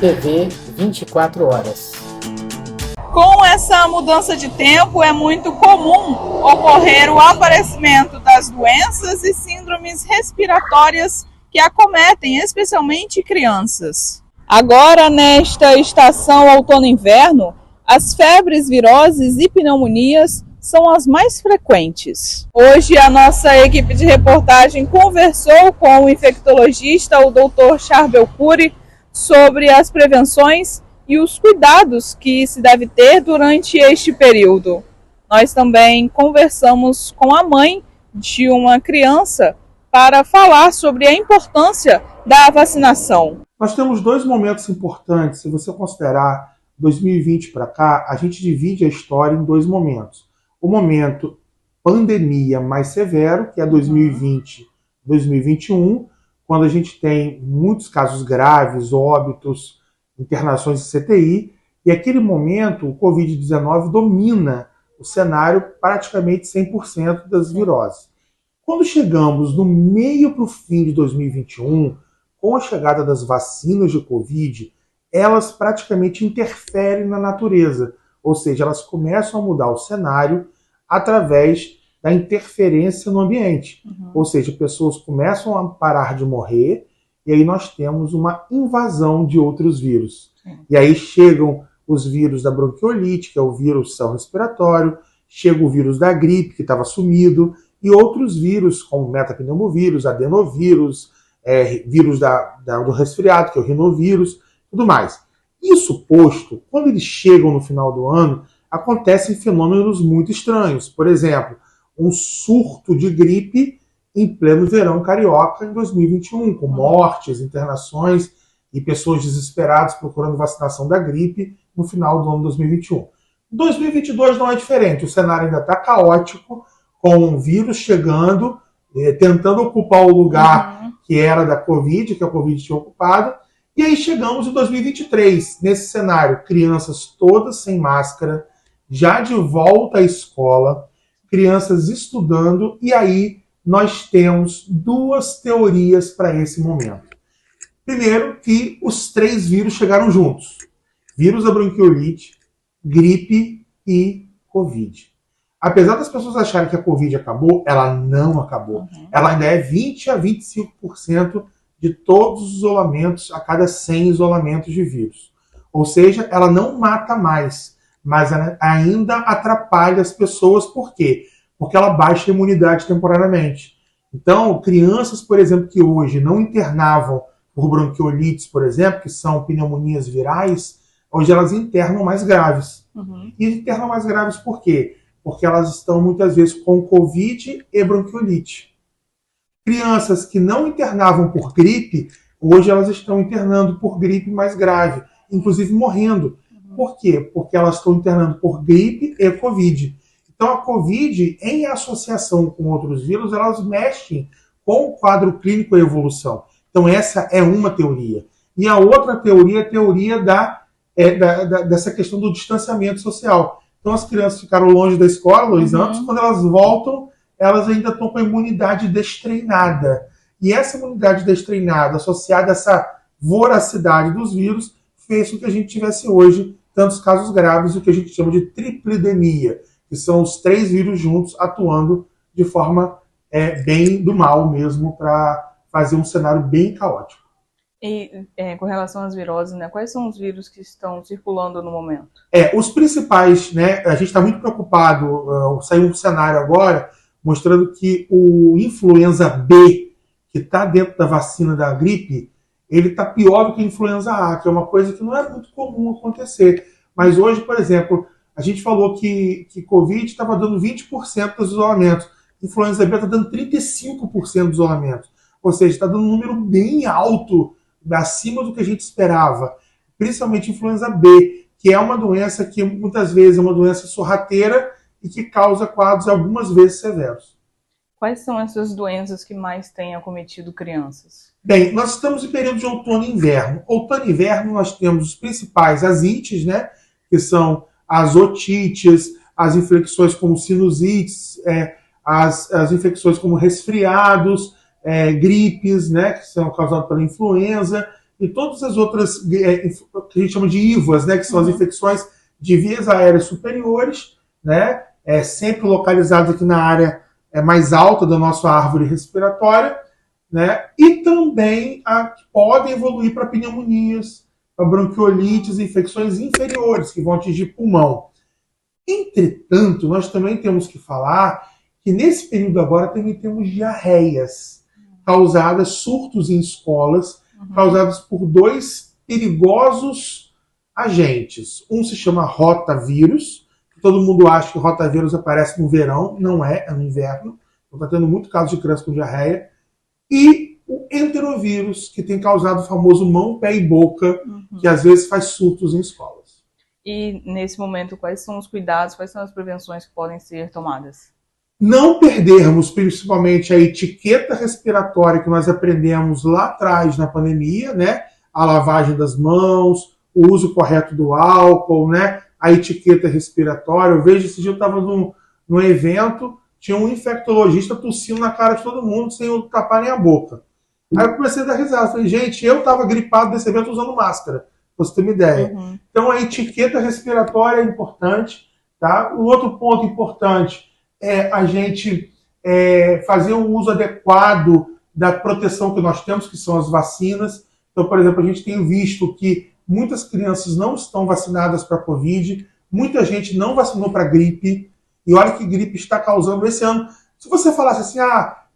TV 24 horas. Com essa mudança de tempo, é muito comum ocorrer o aparecimento das doenças e síndromes respiratórias que acometem especialmente crianças. Agora, nesta estação outono-inverno, as febres, viroses e pneumonias são as mais frequentes. Hoje, a nossa equipe de reportagem conversou com o infectologista, o Dr. Charbel Cury, sobre as prevenções e os cuidados que se deve ter durante este período. Nós também conversamos com a mãe de uma criança para falar sobre a importância da vacinação. Nós temos dois momentos importantes. Se você considerar 2020 para cá, a gente divide a história em dois momentos. O momento pandemia mais severo, que é 2020, 2021, quando a gente tem muitos casos graves, óbitos, internações em CTI, e aquele momento o Covid-19 domina o cenário praticamente 100% das viroses. Quando chegamos no meio para o fim de 2021, com a chegada das vacinas de Covid, elas praticamente interferem na natureza, ou seja, elas começam a mudar o cenário através da interferência no ambiente. Ou seja, pessoas começam a parar de morrer e aí nós temos uma invasão de outros vírus. E aí chegam os vírus da bronquiolite, que é o vírus respiratório, chega o vírus da gripe, que estava sumido, e outros vírus, como metapneumovírus, adenovírus, vírus do resfriado, que é o rinovírus, tudo mais. Isso posto, quando eles chegam no final do ano, acontecem fenômenos muito estranhos. Por exemplo, um surto de gripe em pleno verão carioca em 2021, com mortes, internações e pessoas desesperadas procurando vacinação da gripe no final do ano de 2021. 2022 não é diferente, o cenário ainda está caótico, com um vírus chegando, tentando ocupar o lugar que era da Covid, que a Covid tinha ocupado, e aí chegamos em 2023, nesse cenário, crianças todas sem máscara, já de volta à escola, crianças estudando, e aí nós temos duas teorias para esse momento. Primeiro, que os três vírus chegaram juntos. Vírus da bronquiolite, gripe e Covid. Apesar das pessoas acharem que a Covid acabou, ela não acabou. Ela ainda é 20 a 25% de todos os isolamentos a cada 100 isolamentos de vírus. Ou seja, ela não mata mais, mas ela ainda atrapalha as pessoas. Por quê? Porque ela baixa a imunidade temporariamente. Então, crianças, por exemplo, que hoje não internavam por bronquiolites, por exemplo, que são pneumonias virais, hoje elas internam mais graves. E internam mais graves por quê? Porque elas estão muitas vezes com Covid e bronquiolite. Crianças que não internavam por gripe, hoje elas estão internando por gripe mais grave, inclusive morrendo. Por quê? Porque elas estão internando por gripe e Covid. Então a Covid, em associação com outros vírus, elas mexem com o quadro clínico e evolução. Então essa é uma teoria. E a outra teoria é a teoria dessa questão do distanciamento social. Então as crianças ficaram longe da escola 2 anos, quando elas voltam, elas ainda estão com a imunidade destreinada. E essa imunidade destreinada, associada a essa voracidade dos vírus, fez com que a gente tivesse hoje tantos casos graves, o que a gente chama de triplidemia, que são os 3 vírus juntos atuando de forma bem do mal mesmo, para fazer um cenário bem caótico. E com relação às viroses, né, quais são os vírus que estão circulando no momento? Os principais, né, a gente está muito preocupado, saiu um cenário agora mostrando que o influenza B, que está dentro da vacina da gripe, ele está pior do que a influenza A, que é uma coisa que não é muito comum acontecer. Mas hoje, por exemplo, a gente falou que Covid estava dando 20% dos isolamentos, influenza B está dando 35% dos isolamentos. Ou seja, está dando um número bem alto, acima do que a gente esperava. Principalmente influenza B, que é uma doença que muitas vezes é uma doença sorrateira e que causa quadros algumas vezes severos. Quais são essas doenças que mais têm acometido crianças? Bem, nós estamos em período de outono e inverno. Outono e inverno nós temos os principais, as ites, né, que são as otites, as infecções como sinusites, as infecções como resfriados, gripes, né, que são causadas pela influenza, e todas as outras que a gente chama de IVAs, né, que são as infecções de vias aéreas superiores, né, sempre localizadas aqui na área mais alta da nossa árvore respiratória, né, e também que podem evoluir para pneumonias, para bronquiolites, infecções inferiores, que vão atingir pulmão. Entretanto, nós também temos que falar que nesse período agora também temos diarreias causadas, surtos em escolas, causados por dois perigosos agentes. Um se chama rotavírus, que todo mundo acha que rotavírus aparece no verão, não é no inverno. Está tendo muito caso de criança com diarreia. E o enterovírus, que tem causado o famoso mão, pé e boca, que às vezes faz surtos em escolas. E nesse momento, quais são os cuidados, quais são as prevenções que podem ser tomadas? Não perdermos principalmente a etiqueta respiratória que nós aprendemos lá atrás na pandemia, né? A lavagem das mãos, o uso correto do álcool, né? A etiqueta respiratória. Eu vejo, esse dia eu estava num evento, tinha um infectologista tossindo na cara de todo mundo sem tapar nem a boca. Aí eu comecei a dar risada. Falei, gente, eu estava gripado desse evento usando máscara, pra você ter uma ideia. Então a etiqueta respiratória é importante, tá? Um outro ponto importante é a gente fazer um uso adequado da proteção que nós temos, que são as vacinas. Então, por exemplo, a gente tem visto que muitas crianças não estão vacinadas para a Covid, muita gente não vacinou para gripe, e olha que gripe está causando esse ano. Se você falasse assim,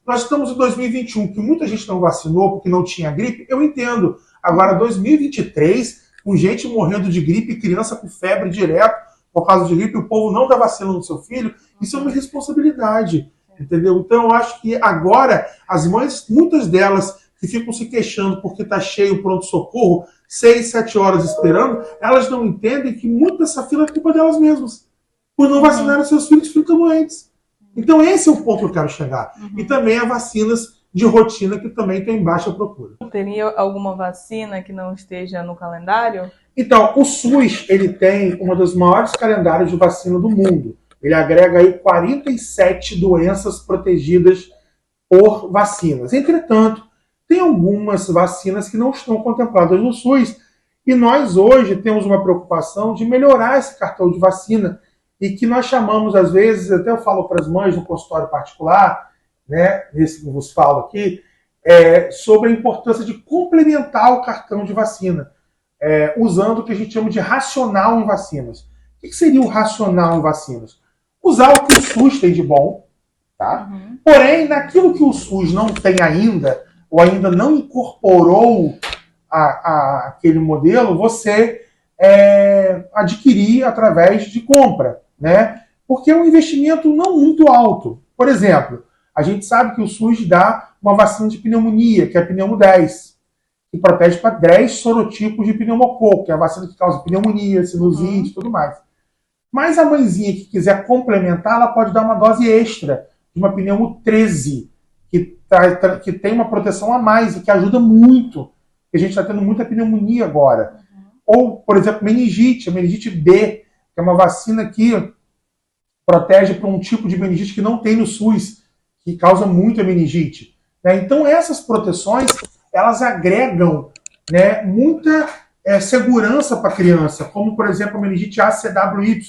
nós estamos em 2021, que muita gente não vacinou porque não tinha gripe, eu entendo. Agora, 2023, com gente morrendo de gripe, criança com febre direto, por causa de gripe, o povo não dá vacina no seu filho, isso é uma responsabilidade, entendeu? Então, eu acho que agora, as mães, muitas delas que ficam se queixando porque está cheio o pronto-socorro, 6, 7 horas esperando, elas não entendem que muita dessa fila é culpa delas mesmas, por não vacinar os seus filhos que ficam doentes. Então, esse é o ponto que eu quero chegar. E também as vacinas de rotina, que também tem baixa procura. Teria alguma vacina que não esteja no calendário? Então, o SUS, ele tem uma dos maiores calendários de vacina do mundo. Ele agrega aí 47 doenças protegidas por vacinas. Entretanto, tem algumas vacinas que não estão contempladas no SUS, e nós hoje temos uma preocupação de melhorar esse cartão de vacina, e que nós chamamos, às vezes, até eu falo para as mães no consultório particular, né, esse que eu vos falo aqui, sobre a importância de complementar o cartão de vacina, usando o que a gente chama de racional em vacinas. O que seria o racional em vacinas? Usar o que o SUS tem de bom, tá? Porém, naquilo que o SUS não tem ainda, ou ainda não incorporou aquele modelo, você adquirir através de compra, né? Porque é um investimento não muito alto. Por exemplo, a gente sabe que o SUS dá uma vacina de pneumonia, que é a Pneumo 10, que protege para 10 sorotipos de pneumococo, que é a vacina que causa pneumonia, sinusite e tudo mais. Mas a mãezinha que quiser complementar, ela pode dar uma dose extra de uma Pneumo 13, que tem uma proteção a mais e que ajuda muito. A gente está tendo muita pneumonia agora. Ou, por exemplo, meningite, a meningite B, que é uma vacina que protege para um tipo de meningite que não tem no SUS, que causa muita meningite. Então, essas proteções, elas agregam, né, muita segurança para a criança, como, por exemplo, a meningite ACWY.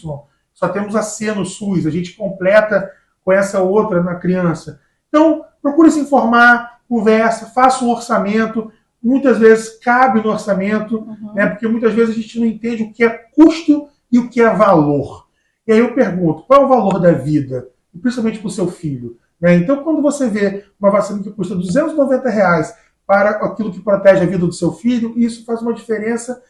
Só temos a C no SUS, a gente completa com essa outra na criança. Então, procure se informar, conversa, faça um orçamento. Muitas vezes cabe no orçamento, né, porque muitas vezes a gente não entende o que é custo e o que é valor. E aí eu pergunto, qual é o valor da vida? E principalmente para o seu filho. Né? Então, quando você vê uma vacina que custa R$290 para aquilo que protege a vida do seu filho, isso faz uma diferença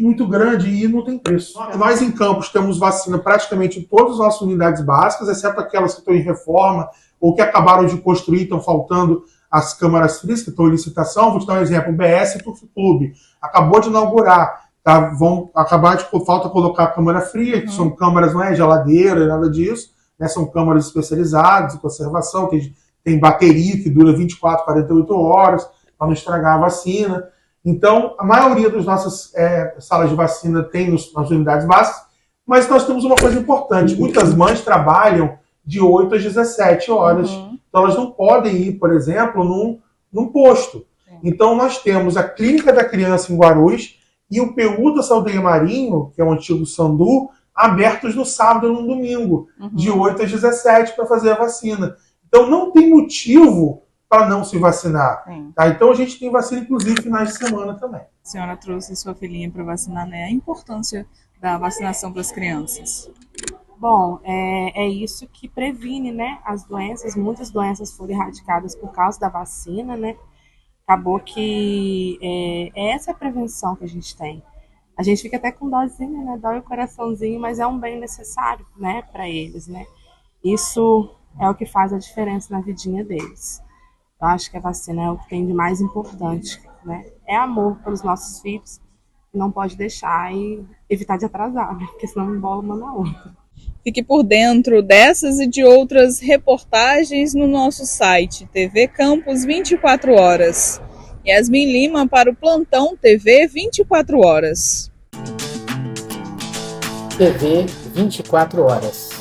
muito grande e não tem preço. Nós em Campos temos vacina praticamente em todas as nossas unidades básicas, exceto aquelas que estão em reforma ou que acabaram de construir, estão faltando as câmaras frias, que estão em licitação. Vou te dar um exemplo, o BS Turf Clube acabou de inaugurar, tá? Falta colocar a câmara fria, que são câmaras, não é geladeira, nada disso, né? São câmaras especializadas em conservação, tem bateria que dura 24, 48 horas, para não estragar a vacina. Então, a maioria das nossas salas de vacina tem nas unidades básicas, mas nós temos uma coisa importante, muitas mães trabalham de 8 às 17 horas, então elas não podem ir, por exemplo, num posto. Então nós temos a Clínica da Criança em Guarulhos e o PU da Aldeia Marinho, que é o antigo Sandu, abertos no sábado e no domingo, de 8 às 17 para fazer a vacina. Então não tem motivo para não se vacinar. Tá? Então a gente tem vacina, inclusive, finais de semana também. A senhora trouxe sua filhinha para vacinar, né? A importância da vacinação para as crianças. Bom, é isso que previne, né, as doenças. Muitas doenças foram erradicadas por causa da vacina, né? Acabou que essa é a prevenção que a gente tem. A gente fica até com dozinha, né? Dói o coraçãozinho, mas é um bem necessário, né, para eles, né? Isso é o que faz a diferença na vidinha deles. Eu acho que a vacina é o que tem de mais importante, né? É amor pelos nossos filhos, que não pode deixar e evitar de atrasar, né? Porque senão embola uma na outra. Fique por dentro dessas e de outras reportagens no nosso site TV Campus 24 Horas. Yasmin Lima para o Plantão TV 24 Horas. TV 24 Horas.